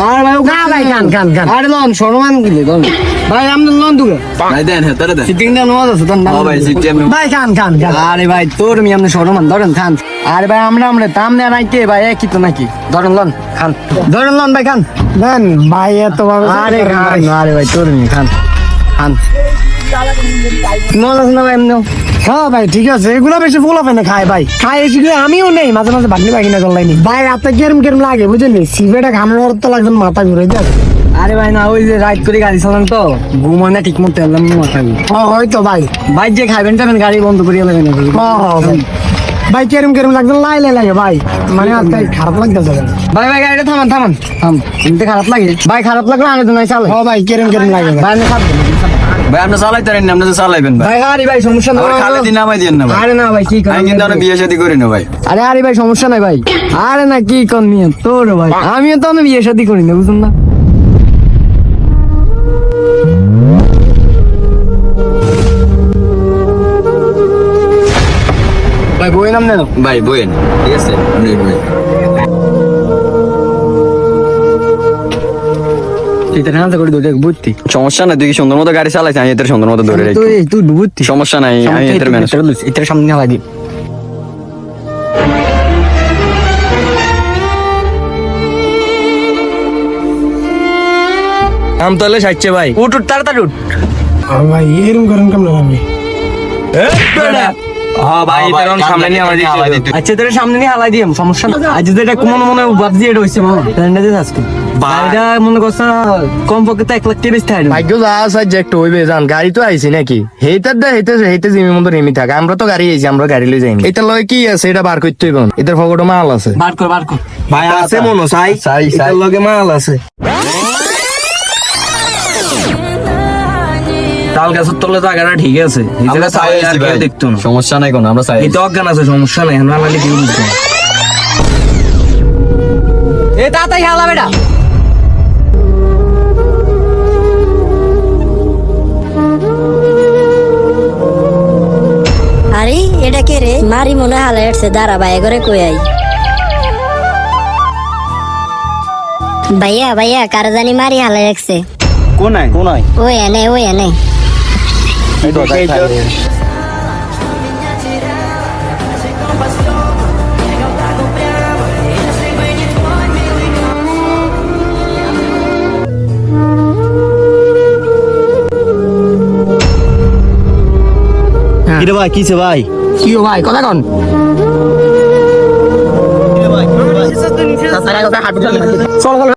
আর ভাই না ভাই খান আরে লন সম্মান দিলে লন ভাই আপনি লন দুগে ভাই দেন হ্যাঁ তারা দেন সিটিং দেন ওয়াজ আছে তখন ভাই সিস্টেম ভাই খান আরে ভাই তোর মি আপনি সম্মান ধরেন খান আরে ভাই আমরা তাম দেয়া নাইতে ভাই একই তো নাকি ধরেন লন খান ধরেন লন ভাই খান দেন ভাই এত ভাবে আরে খান আরে ভাই তোর মি খান মজা আছে না ভাই এমনি হ্যাঁ ভাই ঠিক আছে এগুলো বেশি ফোলাবে না খায় ভাই খায় এসে আমিও নেই মাঝে মাঝে বাগনি বাগিনা করলাই নি ভাই রাতে কেরম লাগে বুঝলি সিগারেট খানোর তো লাগবে মাথা ঘুরে যায় আরে ভাই না ওই যে রাইড করে গাড়ি চালান তো ঘুমায় না ঠিক মতো এলাম মাথা হয়তো ভাই ভাই যে খাইবেন টাবেন গাড়ি বন্ধ করিয়ে লাগবেন ভাই কেরম লাগবে লাই লাগে ভাই মানে আজকে খারাপ লাগতেছে ভাই গাড়িটা থামান এমনিতে খারাপ লাগে ভাই খারাপ লাগলে আনে তো নাই চালে ভাই কেরম লাগে ভাই আমি খাবো ভাই আপনি চালাইতেন না আপনি চালাইবেন ভাই আরে ভাই সমস্যা নাই খালি দিন নামাই দেন না ভাই আরে না ভাই কি আমি কিন্তু আমরা বিয়ে শাদী করি না ভাই আরে ভাই সমস্যা নাই ভাই আরে না কি কোন নিয়ে তোর ভাই আমিও তো বিয়ে শাদী করি না বুঝুন না ভাই বই নাম নেন ভাই বইন ঠিক আছে বই সমস্যা নাই তুই কি সুন্দর মতো গাড়ি চালাইছিস আমি এদের সুন্দর মতো ধরে রাখি সমস্যা নাই আমি এদের ম্যানেজ এটার সামনে লাগি আম তাহলে সাইছে ভাই উঠ তাড়াতাড়ি উঠ ভাই এরকম করেন কেমন আমি ভাই এদের সামনে নিয়ে আমার দিতে আচ্ছা তোর সামনে নিয়ে হালাই দিম সমস্যা না আজ যেটা কোন মনে ভাবছি এটা হইছে মামা ঠান্ডা দিন আজকে বাইরে মনে করছ কম পক্ষে তো 1 লাখ টাকা বেশি থাকে ভাগ্য যা আছে যে একটু হইবে জান গাড়ি তো আইছি নাকি হেইতে জিমি মতো নেমি থাকে আমরা তো গাড়ি আইছি আমরা গাড়ি লই যাইনি এটা লয় কি আছে এটা বার করতে হইব এটার পকেটে মাল আছে বার কর ভাই আছে মনো চাই এটার লগে মাল আছে তাল গাছের তলে জায়গাটা ঠিক আছে এই জায়গা চাই আর কেউ দেখতো না সমস্যা নাই কোনো আমরা চাই এই তো অজ্ঞান আছে সমস্যা নাই আমরা লাগলে কি বুঝছো এ তাতাই হালা বেটা আরে এটা কে রে মারি মনে হালা এসছে দাঁড়া ভাই করে কই আই ভাইয়া কার জানি মারি হালা রাখছে কোনায় ওই এনে কিরে ভাই কিছে ভাই কি ভাই কথা কোন চল